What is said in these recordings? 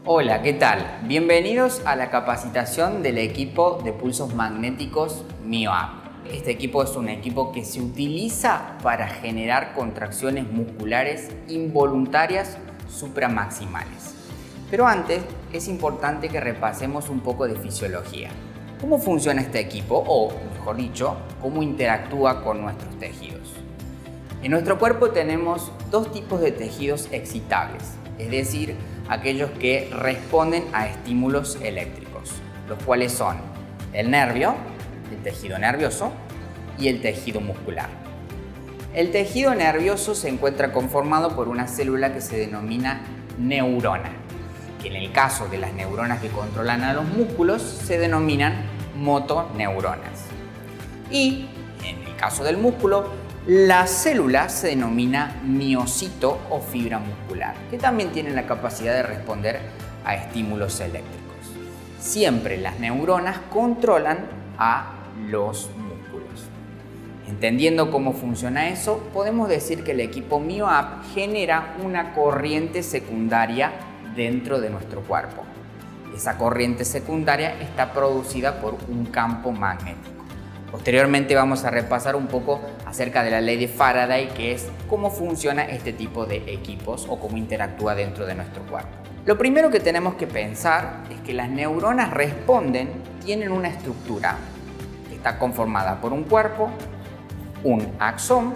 Hola, ¿qué tal? Bienvenidos a la capacitación del equipo de pulsos magnéticos MioApp. Este equipo es un equipo que se utiliza para generar contracciones musculares involuntarias supramaximales. Pero antes es importante que repasemos un poco de fisiología. ¿Cómo funciona este equipo? O, mejor dicho, ¿cómo interactúa con nuestros tejidos? En nuestro cuerpo tenemos dos tipos de tejidos excitables, es decir, aquellos que responden a estímulos eléctricos, los cuales son el nervio, el tejido nervioso y el tejido muscular. El tejido nervioso se encuentra conformado por una célula que se denomina neurona, que en el caso de las neuronas que controlan a los músculos se denominan motoneuronas. Y en el caso del músculo, la célula se denomina miocito o fibra muscular, que también tiene la capacidad de responder a estímulos eléctricos. Siempre las neuronas controlan a los músculos. Entendiendo cómo funciona eso, podemos decir que el equipo MioApp genera una corriente secundaria dentro de nuestro cuerpo. Esa corriente secundaria está producida por un campo magnético. Posteriormente vamos a repasar un poco acerca de la ley de Faraday, que es cómo funciona este tipo de equipos o cómo interactúa dentro de nuestro cuerpo. Lo primero que tenemos que pensar es que las neuronas tienen una estructura que está conformada por un cuerpo, un axón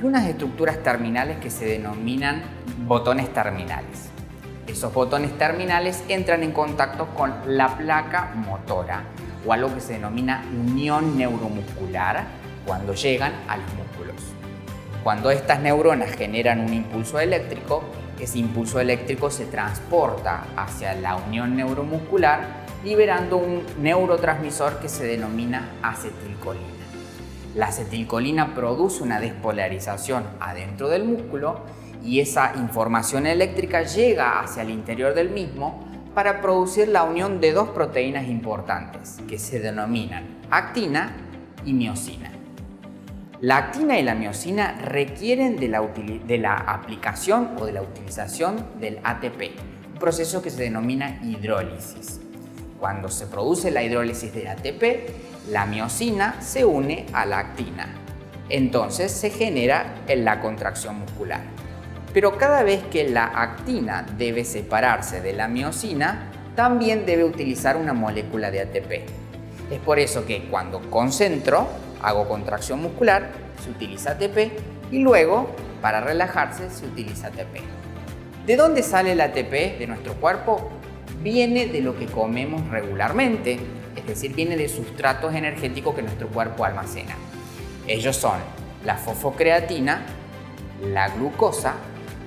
y unas estructuras terminales que se denominan botones terminales. Esos botones terminales entran en contacto con la placa motora, o algo que se denomina unión neuromuscular cuando llegan a los músculos. Cuando estas neuronas generan un impulso eléctrico, ese impulso eléctrico se transporta hacia la unión neuromuscular liberando un neurotransmisor que se denomina acetilcolina. La acetilcolina produce una despolarización adentro del músculo y esa información eléctrica llega hacia el interior del mismo para producir la unión de dos proteínas importantes que se denominan actina y miosina. La actina y la miosina requieren de la aplicación o de la utilización del ATP, un proceso que se denomina hidrólisis. Cuando se produce la hidrólisis del ATP, la miosina se une a la actina. Entonces se genera la contracción muscular. Pero cada vez que la actina debe separarse de la miosina, también debe utilizar una molécula de ATP. Es por eso que cuando concentro, hago contracción muscular, se utiliza ATP y luego, para relajarse, se utiliza ATP. ¿De dónde sale el ATP de nuestro cuerpo? Viene de lo que comemos regularmente, es decir, viene de sustratos energéticos que nuestro cuerpo almacena. Ellos son la fosfocreatina, la glucosa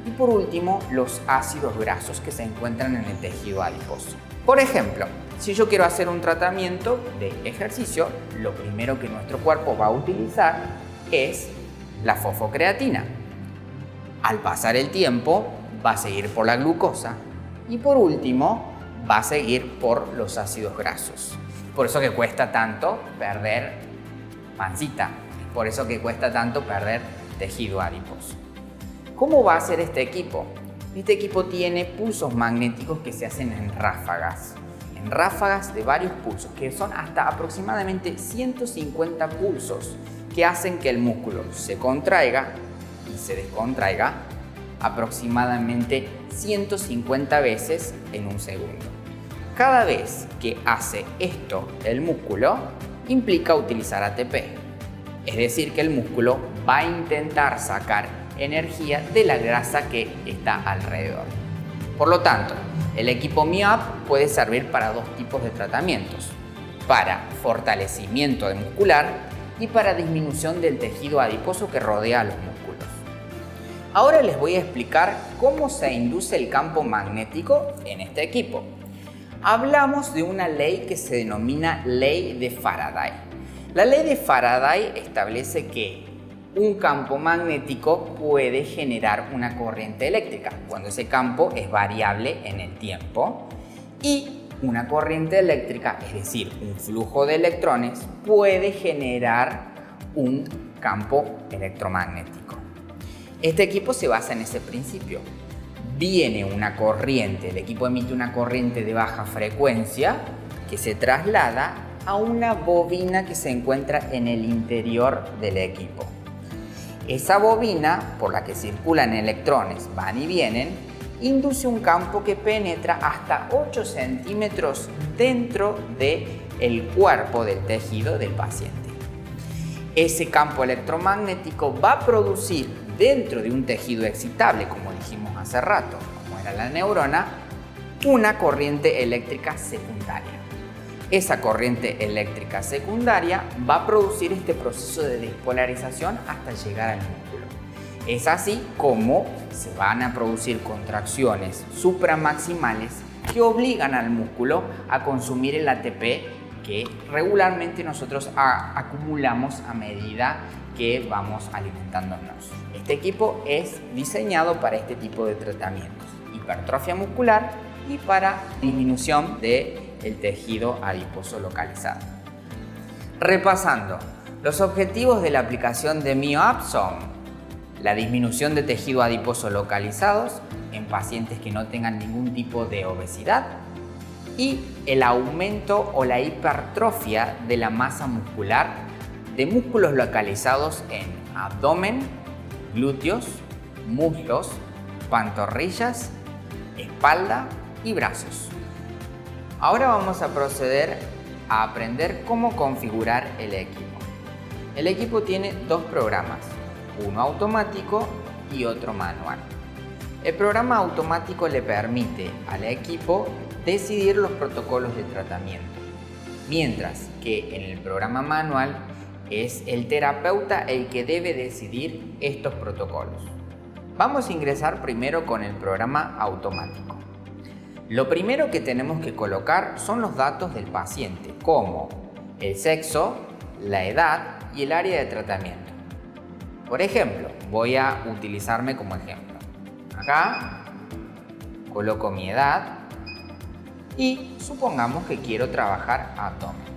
y por último los ácidos grasos que se encuentran en el tejido adiposo. Por ejemplo, si yo quiero hacer un tratamiento de ejercicio, lo primero que nuestro cuerpo va a utilizar es la fosfocreatina. Al pasar el tiempo va a seguir por la glucosa y por último va a seguir por los ácidos grasos. Por eso que cuesta tanto perder pancita, por eso que cuesta tanto perder tejido adiposo. ¿Cómo va a ser este equipo? Este equipo tiene pulsos magnéticos que se hacen en ráfagas de varios pulsos, que son hasta aproximadamente 150 pulsos, que hacen que el músculo se contraiga y se descontraiga aproximadamente 150 veces en un segundo. Cada vez que hace esto el músculo, implica utilizar ATP, es decir, que el músculo va a intentar sacar energía de la grasa que está alrededor. Por lo tanto, el equipo MioApp puede servir para dos tipos de tratamientos: para fortalecimiento muscular y para disminución del tejido adiposo que rodea a los músculos. Ahora les voy a explicar cómo se induce el campo magnético en este equipo. Hablamos de una ley que se denomina ley de Faraday. La ley de Faraday establece que un campo magnético puede generar una corriente eléctrica cuando ese campo es variable en el tiempo, y una corriente eléctrica, es decir, un flujo de electrones, puede generar un campo electromagnético. Este equipo se basa en ese principio. viene una corriente, el equipo emite una corriente de baja frecuencia que se traslada a una bobina que se encuentra en el interior del equipo. Esa bobina, por la que circulan electrones, van y vienen, induce un campo que penetra hasta 8 centímetros dentro del cuerpo del tejido del paciente. Ese campo electromagnético va a producir dentro de un tejido excitable, como dijimos hace rato, como era la neurona, una corriente eléctrica secundaria. Esa corriente eléctrica secundaria va a producir este proceso de despolarización hasta llegar al músculo. Es así como se van a producir contracciones supramaximales que obligan al músculo a consumir el ATP que regularmente nosotros acumulamos a medida que vamos alimentándonos. Este equipo es diseñado para este tipo de tratamientos: hipertrofia muscular y para disminución del tejido adiposo localizado. Repasando, los objetivos de la aplicación de MyoApp son la disminución de tejido adiposo localizados en pacientes que no tengan ningún tipo de obesidad y el aumento o la hipertrofia de la masa muscular de músculos localizados en abdomen, glúteos, muslos, pantorrillas, espalda y brazos. Ahora vamos a proceder a aprender cómo configurar el equipo. El equipo tiene dos programas, uno automático y otro manual. El programa automático le permite al equipo decidir los protocolos de tratamiento, mientras que en el programa manual es el terapeuta el que debe decidir estos protocolos. Vamos a ingresar primero con el programa automático. Lo primero que tenemos que colocar son los datos del paciente, como el sexo, la edad y el área de tratamiento. Por ejemplo, voy a utilizarme como ejemplo. Acá coloco mi edad y supongamos que quiero trabajar abdomen.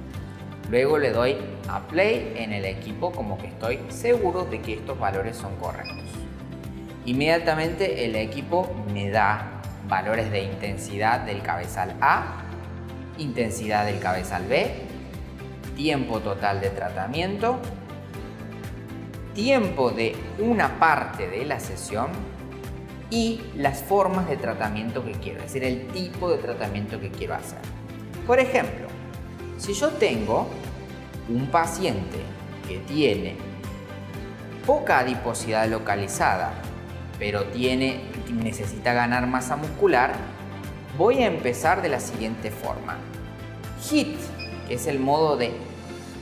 Luego le doy a play en el equipo, como que estoy seguro de que estos valores son correctos. Inmediatamente el equipo me da valores de intensidad del cabezal A, intensidad del cabezal B, tiempo total de tratamiento, tiempo de una parte de la sesión y las formas de tratamiento que quiero, es decir, el tipo de tratamiento que quiero hacer. Por ejemplo, si yo tengo un paciente que tiene poca adiposidad localizada, pero necesita ganar masa muscular, voy a empezar de la siguiente forma. HIIT, que es el modo de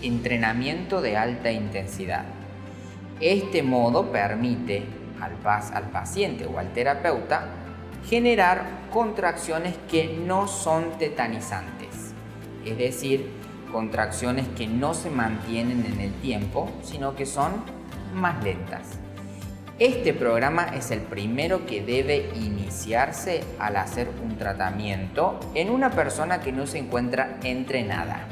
entrenamiento de alta intensidad. Este modo permite al paciente o al terapeuta generar contracciones que no son tetanizantes, es decir, contracciones que no se mantienen en el tiempo, sino que son más lentas. Este programa es el primero que debe iniciarse al hacer un tratamiento en una persona que no se encuentra entrenada.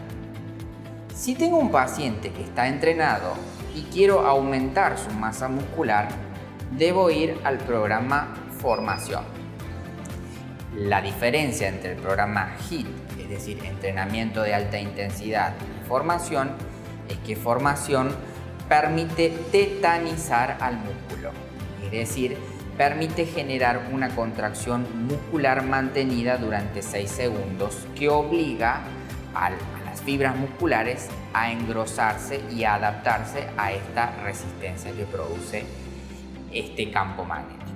Si tengo un paciente que está entrenado y quiero aumentar su masa muscular, debo ir al programa formación. La diferencia entre el programa HIIT, es decir, entrenamiento de alta intensidad, y formación, es que formación permite tetanizar al músculo, es decir, permite generar una contracción muscular mantenida durante 6 segundos que obliga a las fibras musculares a engrosarse y a adaptarse a esta resistencia que produce este campo magnético.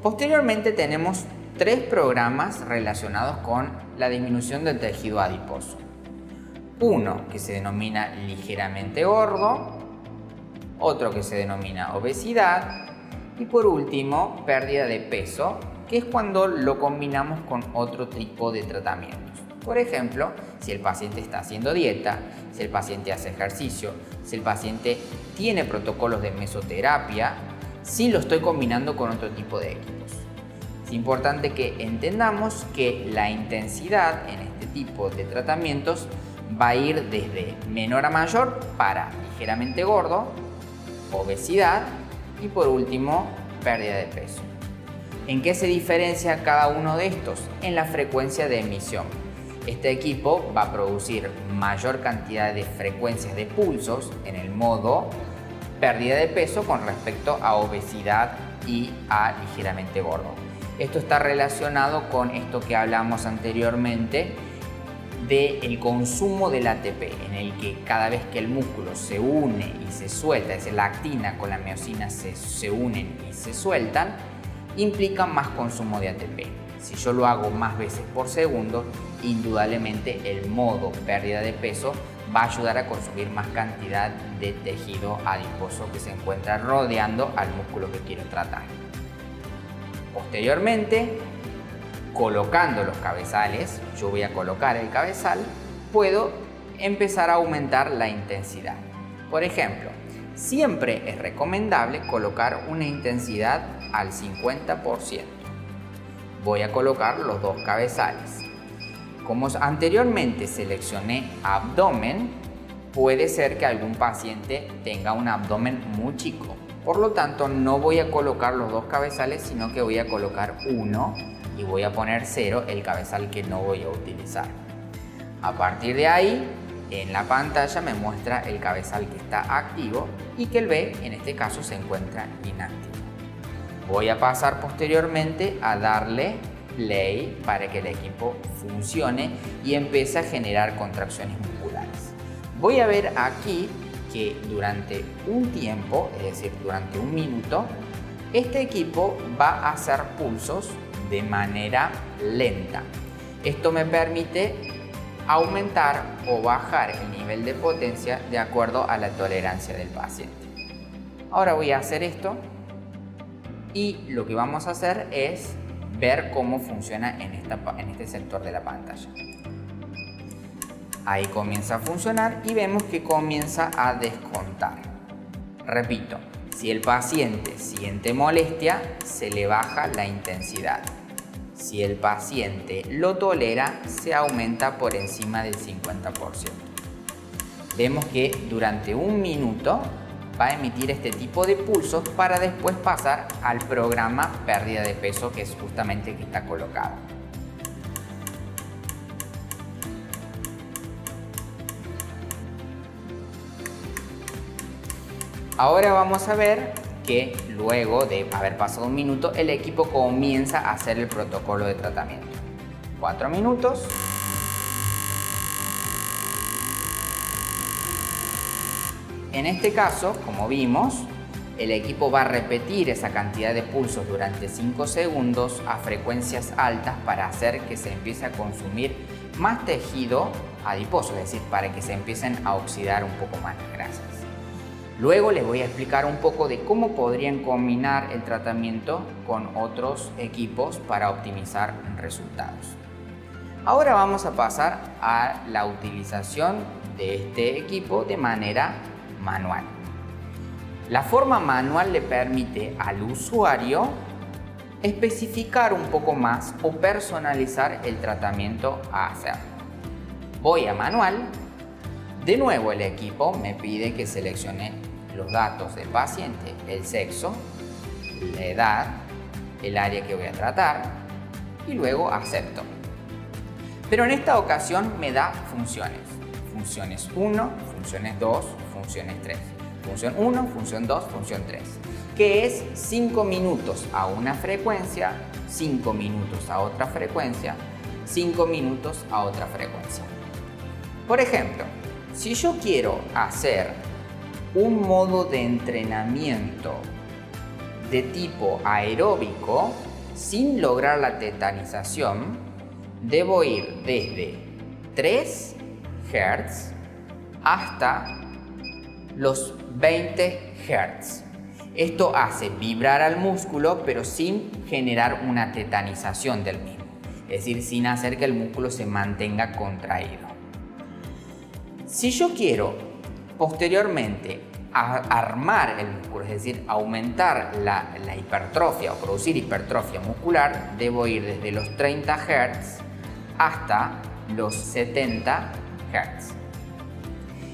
Posteriormente tenemos 3 programas relacionados con la disminución del tejido adiposo. Uno que se denomina ligeramente gordo, otro que se denomina obesidad y por último pérdida de peso, que es cuando lo combinamos con otro tipo de tratamientos. Por ejemplo, si el paciente está haciendo dieta, si el paciente hace ejercicio, si el paciente tiene protocolos de mesoterapia, si lo estoy combinando con otro tipo de equipos. Es importante que entendamos que la intensidad en este tipo de tratamientos va a ir desde menor a mayor para ligeramente gordo, obesidad y por último pérdida de peso. ¿En qué se diferencia cada uno de estos? En la frecuencia de emisión. Este equipo va a producir mayor cantidad de frecuencias de pulsos en el modo pérdida de peso con respecto a obesidad y a ligeramente gordo. Esto está relacionado con esto que hablamos anteriormente del consumo del ATP, en el que cada vez que el músculo se une y se suelta, es decir, la actina con la miosina se unen y se sueltan, implica más consumo de ATP. Si yo lo hago más veces por segundo, indudablemente el modo pérdida de peso va a ayudar a consumir más cantidad de tejido adiposo que se encuentra rodeando al músculo que quiero tratar. Posteriormente, colocando los cabezales, yo voy a colocar el cabezal, puedo empezar a aumentar la intensidad. Por ejemplo, siempre es recomendable colocar una intensidad al 50%. Voy a colocar los dos cabezales. Como anteriormente seleccioné abdomen, puede ser que algún paciente tenga un abdomen muy chico. Por lo tanto, no voy a colocar los dos cabezales, sino que voy a colocar uno y voy a poner 0 el cabezal que no voy a utilizar. A partir de ahí, en la pantalla me muestra el cabezal que está activo y que el B, en este caso, se encuentra inactivo. Voy a pasar posteriormente a darle play para que el equipo funcione y empiece a generar contracciones musculares. Voy a ver aquí que durante un tiempo, es decir, durante un minuto, este equipo va a hacer pulsos de manera lenta. Esto me permite aumentar o bajar el nivel de potencia de acuerdo a la tolerancia del paciente. Ahora voy a hacer esto y lo que vamos a hacer es ver cómo funciona en este sector de la pantalla. Ahí comienza a funcionar y vemos que comienza a descontar. Repito, si el paciente siente molestia, se le baja la intensidad. Si el paciente lo tolera, se aumenta por encima del 50%. Vemos que durante un minuto va a emitir este tipo de pulsos para después pasar al programa pérdida de peso, que es justamente el que está colocado. Ahora vamos a ver que luego de haber pasado un minuto, el equipo comienza a hacer el protocolo de tratamiento. 4 minutos. En este caso, como vimos, el equipo va a repetir esa cantidad de pulsos durante 5 segundos a frecuencias altas para hacer que se empiece a consumir más tejido adiposo, es decir, para que se empiecen a oxidar un poco más las grasas. Luego les voy a explicar un poco de cómo podrían combinar el tratamiento con otros equipos para optimizar resultados. Ahora vamos a pasar a la utilización de este equipo de manera manual. La forma manual le permite al usuario especificar un poco más o personalizar el tratamiento a hacer. Voy a manual. De nuevo el equipo me pide que seleccione los datos del paciente, el sexo, la edad, el área que voy a tratar y luego acepto. Pero en esta ocasión me da funciones. Funciones 1, funciones 2, funciones 3. Función 1, función 2, función 3. Que es 5 minutos a una frecuencia, 5 minutos a otra frecuencia, 5 minutos a otra frecuencia. Por ejemplo, si yo quiero hacer un modo de entrenamiento de tipo aeróbico sin lograr la tetanización, debo ir desde 3 Hz hasta los 20 Hz. Esto hace vibrar al músculo, pero sin generar una tetanización del mismo, es decir, sin hacer que el músculo se mantenga contraído. Si yo quiero posteriormente armar el músculo, es decir, aumentar la hipertrofia o producir hipertrofia muscular, debo ir desde los 30 Hz hasta los 70 Hz.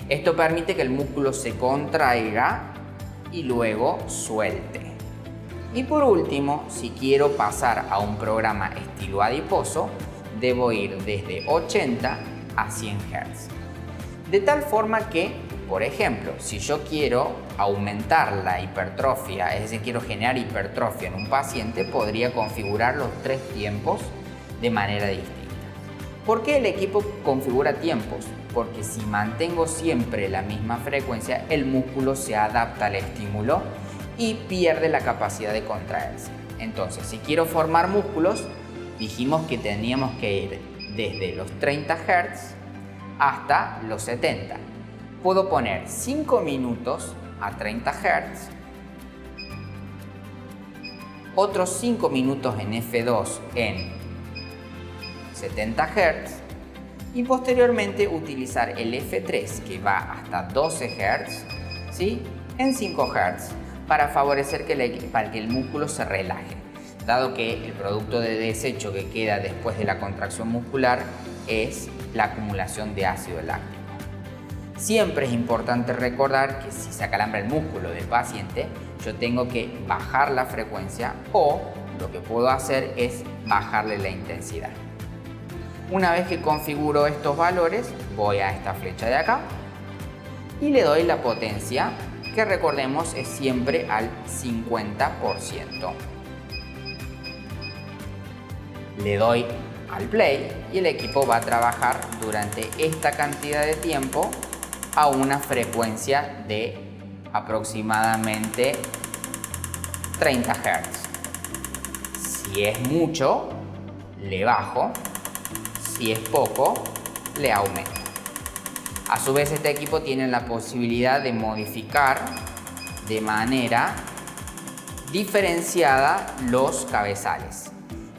Esto permite que el músculo se contraiga y luego suelte. Y por último, si quiero pasar a un programa estilo adiposo, debo ir desde 80 a 100 Hz. De tal forma que, por ejemplo, si yo quiero aumentar la hipertrofia, es decir, quiero generar hipertrofia en un paciente, podría configurar los 3 tiempos de manera distinta. ¿Por qué el equipo configura tiempos? Porque si mantengo siempre la misma frecuencia, el músculo se adapta al estímulo y pierde la capacidad de contraerse. Entonces, si quiero formar músculos, dijimos que teníamos que ir desde los 30 Hz hasta los 70. Puedo poner 5 minutos a 30 Hz, otros 5 minutos en F2 en 70 Hz y posteriormente utilizar el F3 que va hasta 12 Hz, ¿sí?, en 5 Hz para favorecer que el músculo se relaje, dado que el producto de desecho que queda después de la contracción muscular es la acumulación de ácido láctico. Siempre es importante recordar que si se acalambra el músculo del paciente, yo tengo que bajar la frecuencia o lo que puedo hacer es bajarle la intensidad. Una vez que configuro estos valores, voy a esta flecha de acá y le doy la potencia, que recordemos es siempre al 50%. Le doy al play y el equipo va a trabajar durante esta cantidad de tiempo a una frecuencia de aproximadamente 30 Hz. Si es mucho, le bajo. Si es poco, le aumento. A su vez, este equipo tiene la posibilidad de modificar de manera diferenciada los cabezales.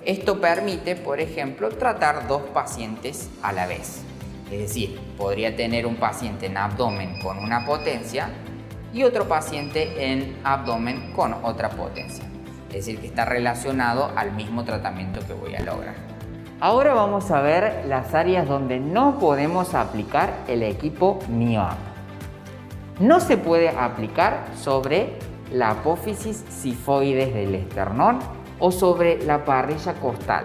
Esto permite, por ejemplo, tratar 2 pacientes a la vez. Es decir, podría tener un paciente en abdomen con una potencia y otro paciente en abdomen con otra potencia. Es decir, que está relacionado al mismo tratamiento que voy a lograr. Ahora vamos a ver las áreas donde no podemos aplicar el equipo MyoUp. No se puede aplicar sobre la apófisis sifoides del esternón o sobre la parrilla costal,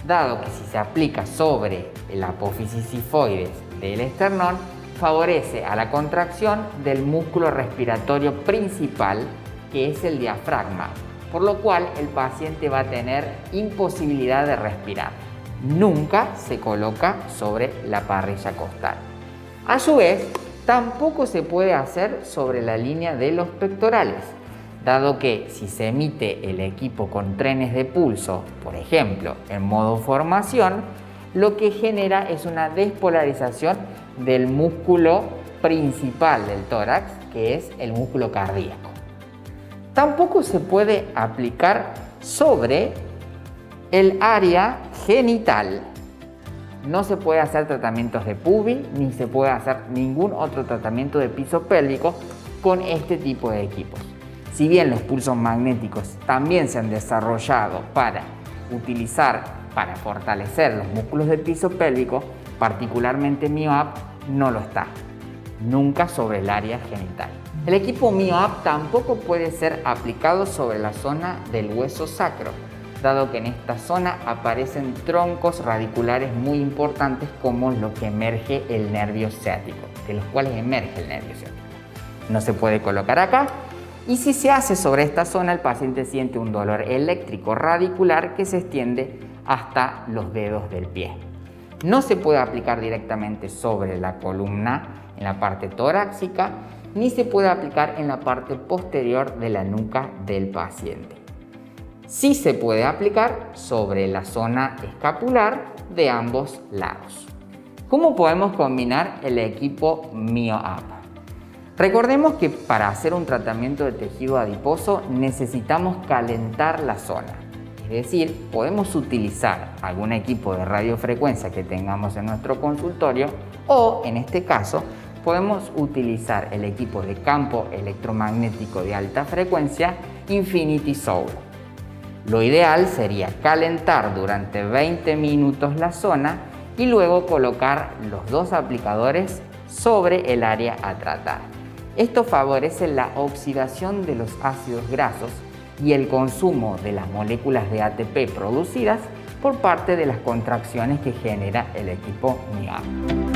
dado que si se aplica sobre la apófisis sifoides del esternón, favorece a la contracción del músculo respiratorio principal, que es el diafragma, por lo cual el paciente va a tener imposibilidad de respirar. Nunca se coloca sobre la parrilla costal. A su vez, tampoco se puede hacer sobre la línea de los pectorales, dado que si se emite el equipo con trenes de pulso, por ejemplo, en modo formación, lo que genera es una despolarización del músculo principal del tórax, que es el músculo cardíaco. Tampoco se puede aplicar sobre el área genital. No se puede hacer tratamientos de PUBI, ni se puede hacer ningún otro tratamiento de piso pélvico con este tipo de equipos. Si bien los pulsos magnéticos también se han desarrollado para utilizar para fortalecer los músculos del piso pélvico, particularmente MyoUp no lo está, nunca sobre el área genital. El equipo MyoUp tampoco puede ser aplicado sobre la zona del hueso sacro, dado que en esta zona aparecen troncos radiculares muy importantes como lo que emerge el nervio ciático, de los cuales emerge el nervio ciático. No se puede colocar acá. Y si se hace sobre esta zona, el paciente siente un dolor eléctrico radicular que se extiende hasta los dedos del pie. No se puede aplicar directamente sobre la columna en la parte torácica, ni se puede aplicar en la parte posterior de la nuca del paciente. Sí se puede aplicar sobre la zona escapular de ambos lados. ¿Cómo podemos combinar el equipo MyoUp? Recordemos que para hacer un tratamiento de tejido adiposo necesitamos calentar la zona. Es decir, podemos utilizar algún equipo de radiofrecuencia que tengamos en nuestro consultorio o, en este caso, podemos utilizar el equipo de campo electromagnético de alta frecuencia Infinity Soul. Lo ideal sería calentar durante 20 minutos la zona y luego colocar los 2 aplicadores sobre el área a tratar. Esto favorece la oxidación de los ácidos grasos y el consumo de las moléculas de ATP producidas por parte de las contracciones que genera el equipo MioApp.